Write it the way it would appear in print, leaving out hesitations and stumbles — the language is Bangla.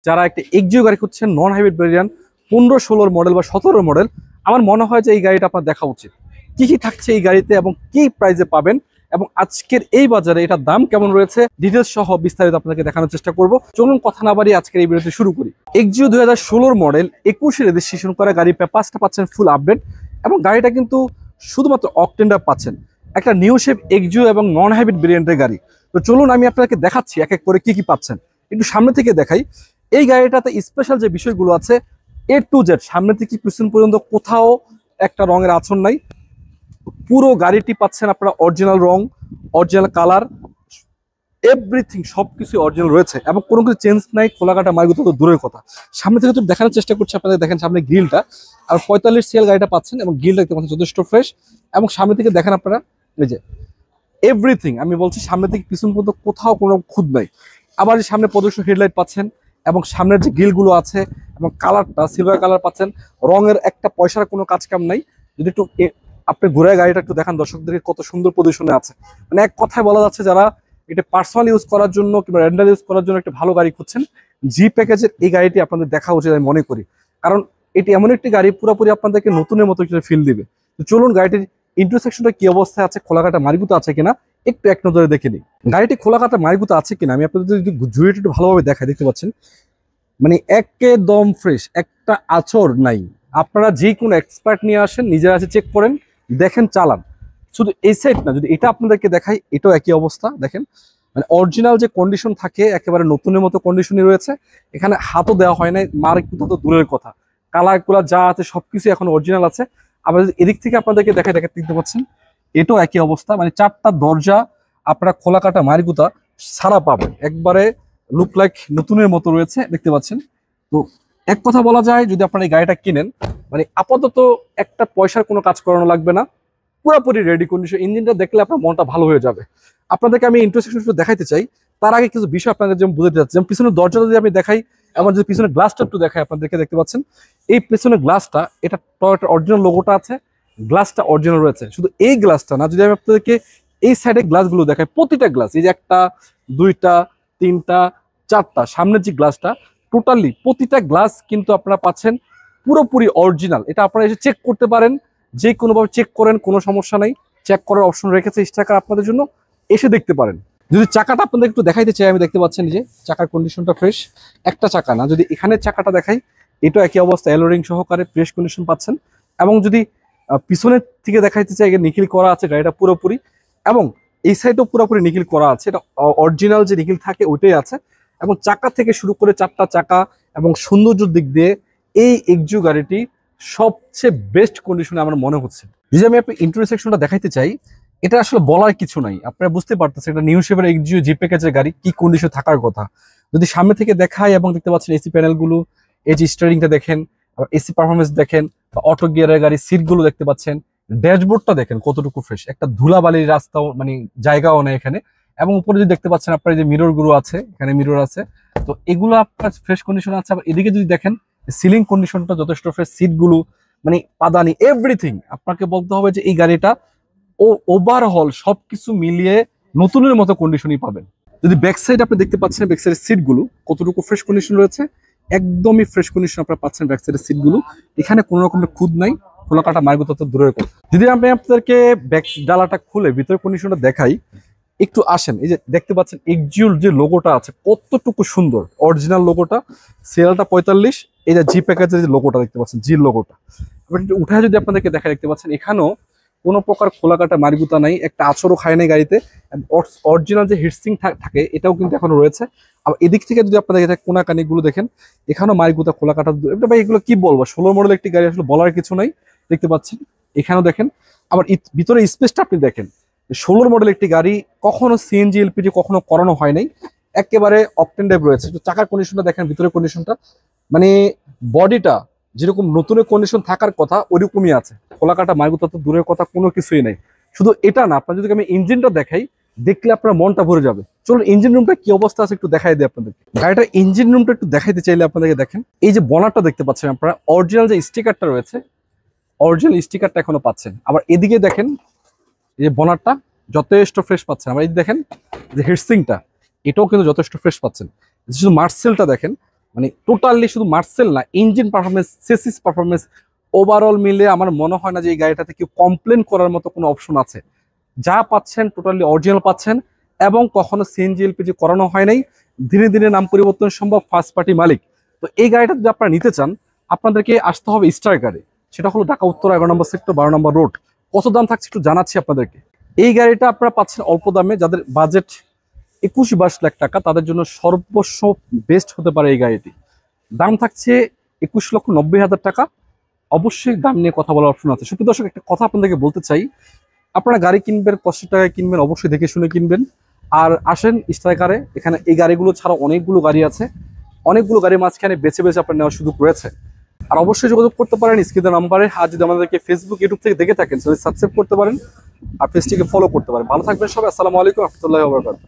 যারা একটা এক্সিও গাড়ি খুঁজছেন নন হাইব্রিড ভেরিয়েন্ট 15-16 মডেল বা 17 মডেল, আমার মনে হয় যে এই গাড়িটা আপনার দেখা উচিত। কি কি থাকছে এই গাড়িতে এবং কি প্রাইসে পাবেন এবং আজকের এই বাজারে এটার দাম কেমন রয়েছে, ডিটেলস সহ বিস্তারিত আপনাকে দেখানোর চেষ্টা করব। চলুন কথা না বাড়িয়ে আজকের এই ভিডিওটি শুরু করি। এক্সিও 2016 মডেল 21 রেজিস্ট্রেশন করা গাড়ি, পেপারসটা পাচ্ছেন ফুল আপডেট এবং গাড়িটা কিন্তু শুধুমাত্র অকটেনটা পাচ্ছেন। একটা নিউ শেপ এক্সিও এবং নন হাইব্রিড ভেরিয়েন্টের গাড়ি। তো চলুন আমি আপনাকে দেখাচ্ছি এক এক করে কি কি পাচ্ছেন। একটু সামনে থেকে দেখাই। এই গাড়িটাতে স্পেশাল যে বিষয়গুলো আছে A to Z, সামনে থেকে পিছন পর্যন্ত কোথাও একটা রঙের আঁচড় নাই। পুরো গাড়িটি পাচ্ছেন আপনারা অরিজিনাল রং, অরিজিনাল কালার, এভরিথিং সবকিছু অরিজিনাল রয়েছে এবং কোনো কিছু চেঞ্জ নাই। খোলাকাটা মার্গুতো তো দূরের কথা, সামনে থেকে তো দেখানোর চেষ্টা করছি আপনাদের। দেখেন সামনে গ্রিলটা, আর 45 সিএল গাড়িটা পাচ্ছেন এবং গ্রিলটা দেখতে পাচ্ছেন যথেষ্ট ফ্রেশ। এবং সামনে থেকে দেখেন আপনারা এই যে এভরিথিং, আমি বলছি সামনে থেকে পিছন পর্যন্ত কোথাও কোনো খুঁত নাই। আবার যে সামনে প্রদর্শন হেডলাইট পাচ্ছেন এবং সামনের যে গ্রিলগুলো আছে এবং কালারটা সিলভার কালার পাচ্ছেন। রঙের একটা পয়সার কোনো কাজ কাম নাই। যদি একটু আপনি ঘুরে গাড়িটা একটু দেখান দর্শকদেরকে, কত সুন্দর পজিশনে আছে। মানে এক কথায় বলা যাচ্ছে যারা এটা পার্সোনাল ইউজ করার জন্য কিংবা রেন্টাল ইউজ করার জন্য একটা ভালো গাড়ি খুঁজছেন, জি প্যাকেজের এই গাড়িটি আপনাদের দেখা উচিত আমি মনে করি। কারণ এটি এমন একটি গাড়ি পুরোপুরি আপনাদেরকে নতুনের মতো একটা ফিল দিবে। তো চলুন গাড়িটির ইন্টারসেকশনটা কি অবস্থায় আছে, খোলাকাটা মার্গুতো আছে কিনা একটু এক নজরে দেখে নিই। গাড়িটি খোলাকাটা মার্গুতো আছে কিনা আমি আপনাদের যদি জুড়িটা একটু ভালোভাবে দেখাই, দেখতে পাচ্ছেন মানে একদম ফ্রেশ, একটা আঁচড় নাই। আপনারা যে কোনো এক্সপার্ট নিয়ে আসেন, নিজেরা আছে চেক করেন, দেখেন, চালান। শুধু এই সাইড না, যদি এটা আপনাদেরকে দেখাই এটাও একই অবস্থা। দেখেন মানে অরিজিনাল যে কন্ডিশন থাকে একেবারে নতুনের মতো কন্ডিশনই রয়েছে। এখানে হাতও দেওয়া হয় নাই, মার্কুতো তো দূরের কথা, কালার কুলার যা আছে সবকিছু এখন অরিজিনাল আছে। আবার যদি এদিক থেকে আপনাদেরকে দেখাই, দেখতে পাচ্ছেন এটাও একই অবস্থা। মানে চারটা দরজা আপনারা খোলাকাটা মার্গুতা সারা পাবেন, একবারে লুক লাইক নতুনের মতো রয়েছে, দেখতে পাচ্ছেন। তো এক কথা বলা যায়, যদি আপনারা এই গাড়িটা কিনেন মানে আপাতত একটা পয়সার কোনো কাজ করানো লাগবে না, পুরোপুরি রেডি কন্ডিশন। ইঞ্জিনটা দেখলে আপনার মনটা ভালো হয়ে যাবে। আপনাদেরকে আমি ইন্টারসেকশন দেখাইতে চাই, তার আগে কিছু বিষয় আপনাদের যেমন বুঝতে চাচ্ছি। যেমন পিছনের দরজাটা যদি আমি দেখাই, এমন যদি পিছনের গ্লাসটা একটু দেখাই আপনাদেরকে, দেখতে পাচ্ছেন এই পেছনের গ্লাসটা, এটা টয়োটার অরিজিনাল লোগোটা আছে, গ্লাসটা অরিজিনাল রয়েছে। শুধু এই গ্লাসটা না, যদি আমি আপনাদেরকে এই সাইডে গ্লাসগুলো দেখাই, প্রতিটা গ্লাস, এই যে একটা, দুইটা, তিনটা, চারটা, সামনের যে গ্লাসটা টোটালি প্রতিটা গ্লাস কিন্তু আপনারা পাচ্ছেন পুরোপুরি অরিজিনাল। এটা আপনারা এসে চেক করতে পারেন, যে কোনোভাবে চেক করেন, কোনো সমস্যা নাই। চেক করার অপশন রেখেছে স্টাকার আপনাদের জন্য, এসে দেখতে পারেন। যদি চাকাটা আপনাদের একটু দেখাইতে চাই, আমি দেখতে পাচ্ছেন যে চাকার কন্ডিশনটা ফ্রেশ। একটা চাকা না, যদি এখানে চাকাটা দেখাই, এটা একই অবস্থা, এলোরিং সহকারে ফ্রেশ কন্ডিশন পাচ্ছেন। এবং যদি পিছনের থেকে দেখাইতে চাই, নিখিল করা আছে গাড়িটা পুরোপুরি, এবং এই সাইডও পুরোপুরি নিখিল করা আছে। এটা অরিজিনাল যে নিখিল থাকে ওইটাই আছে। এবং চাকা থেকে শুরু করে চারটা চাকা এবং সৌন্দর্যের দিক দিয়ে এই এক্সিও গাড়িটি সবচেয়ে বেস্ট কন্ডিশনে আমার মনে হচ্ছে। যদি আমি আপনি ইন্টারসেকশনটা দেখাইতে চাই, এটা আসলে বলার কিছু নাই, আপনারা বুঝতে পারতেছেন এটা নিউ শেপের এক্সিও জি প্যাকেজের গাড়ি, কি কন্ডিশন থাকার কথা। যদি সামনে থেকে দেখাই এবং দেখতে পাচ্ছেন এসি প্যানেলগুলো, এই যে স্টিয়ারিংটা দেখেন, আবার এসি পারফরমেন্স দেখেন, অটো গিয়ারের গাড়ি, সিটগুলো দেখতে পাচ্ছেন, ড্যাশবোর্ডটা দেখেন কতটুকু ফ্রেশ, একটা ধুলাবালির রাস্তাও মানে জায়গাও নেই এখানে। এবং উপরে যদি দেখতে পাচ্ছেন আপনার যে মিরর গুলো আছে, এখানে মিরর আছে, তো এগুলো আপনার ফ্রেশ কন্ডিশন আছে। আবার এদিকে যদি দেখেন সিলিং কন্ডিশনটা যথেষ্ট ফ্রেশ, সিটগুলো মানে পাদানি, এভরিথিং। আপনাকে বলতে হবে যে এই গাড়িটা ওভারঅল সবকিছু মিলিয়ে নতুনের মতো কন্ডিশনই পাবেন। যদি ব্যাক সাইড আপনি দেখতে পাচ্ছেন, ব্যাক সাইডের সিটগুলো কতটুকু ফ্রেশ কন্ডিশন রয়েছে, একদমই ফ্রেশ কন্ডিশন আপনারা পাচ্ছেন ব্যাক সাইডের সিটগুলো। এখানে কোনো রকমের খুদ নাই, খোলাকাটা মার্গুতো তো দূরের কথা। যদি আমি আপনাদেরকে ব্যাক ডালাটা খুলে ভিতরের কন্ডিশনটা দেখাই, একটু আসেন, এই যে দেখতে পাচ্ছেন এক্সিওর যে লোগোটা আছে কতটুকু সুন্দর, অরিজিনাল লোগোটা, সিএলটা 45, এই যে জি প্যাকেজের যে লোগোটা দেখতে পাচ্ছেন, জি লোগোটা। উঠায় যদি আপনাদেরকে দেখা, দেখতে পাচ্ছেন এখানেও কোনো প্রকার খোলাকাটা মার্গুতা নাই, একটা আঁচড়ও খায় নাই গাড়িতে। অরিজিনাল যে হিটসিং থাকে এটাও কিন্তু এখনো রয়েছে। আবার এদিক থেকে যদি আপনাদের কোনাকানিগুলো দেখেন, এখানেও মার্গুতা খোলাকাটা, ভাই এগুলো কি বলবো, 16 মডেল একটি গাড়ি, আসলে বলার কিছু নাই। দেখতে পাচ্ছেন এখানেও দেখেন, আবার ভিতরে স্পেসটা আপনি দেখেন, 16 মডেল একটি গাড়ি, কখনো সিএনজি এলপিজি কখনো করানো হয় নাই, একেবারে অকটেন ড্রাইভ রয়েছে। চাকার কন্ডিশনটা দেখেন, ভিতরের কন্ডিশনটা মানে বডিটা যেরকম নতুনের কন্ডিশন থাকার কথা ওইরকমই আছে। খোলাকাটা মার্গুতা তো দূরের কথা, কোনো কিছুই নেই। শুধু এটা না, আপনার যদি আমি ইঞ্জিনটা দেখাই, দেখলে আপনার মনটা ভরে যাবে। চলুন ইঞ্জিন রুমটা কি অবস্থা আছে একটু দেখাই দিই আপনাদের। গাড়িটার ইঞ্জিন রুমটা একটু দেখাইতে চাইলে আপনাদেরকে দেখেন, এই যে বনারটা দেখতে পাচ্ছেন আপনারা, অরিজিনাল যে স্টিকারটা রয়েছে, অরিজিনাল স্টিকারটা এখনো পাচ্ছেন। আবার এদিকে দেখেন এই যে বনারটা যথেষ্ট ফ্রেশ পাচ্ছেন। আবার এই দেখেন যে হেডসিংটা, এটাও কিন্তু যথেষ্ট ফ্রেশ পাচ্ছেন। শুধু মার্সেলটা দেখেন, মানে টোটালি শুধু মার্সেল না, engine performance, chassis performance, overall মিলে আমার মনে হয় না যে এই গাড়িটাতে কেউ কমপ্লেন করার মতো কোনো অপশন আছে। যা পাচ্ছেন টোটালি অরিজিনাল পাচ্ছেন, এবং কখনো সিএনজি এলপিজি করানো হয় নাই। ধীরে ধীরে নাম পরিবর্তন সম্ভব, ফার্স্ট পার্টি মালিক। তো এই গাড়িটা যদি আপনারা নিতে চান, আপনাদেরকে আসতে হবে স্ট্রাইকারে, সেটা হলো ঢাকা উত্তর 11 নম্বর সেক্টর, 12 নম্বর রোড। কত দাম থাকছে একটু জানাচ্ছি আপনাদেরকে। এই গাড়িটা আপনারা পাচ্ছেন অল্প দামে, যাদের বাজেট 21-22 লাখ টাকা, তাদের জন্য সর্বস্ব বেস্ট হতে পারে এই গাড়িটি। দাম থাকছে 21,90,000 টাকা। অবশ্যই দাম নিয়ে কথা বলার অপশন আছে। সুপ্রিয় দর্শক, একটা কথা আপনাদেরকে বলতে চাই, আপনারা গাড়ি কিনবেন, কষ্টের টাকায় কিনবেন, অবশ্যই দেখে শুনে কিনবেন। আর আসেন স্ট্রাইকারে, এখানে এই গাড়িগুলো ছাড়া অনেকগুলো গাড়ি আছে, অনেকগুলো গাড়ির মাঝখানে বেছে বেছে আপনার নেওয়ার সুযোগ রয়েছে। আর অবশ্যই যোগাযোগ করতে পারেন স্ক্রিনের নাম্বারে। আর যদি আমাদেরকে ফেসবুক, ইউটিউব থেকে দেখে থাকেন, তাহলে সাবস্ক্রাইব করতে পারেন আর পেজটিকে ফলো করতে পারেন। ভালো থাকবেন সবাই। আসসালামু আলাইকুম রহমতুল্লাহি ওয়া বারাকাতুহু।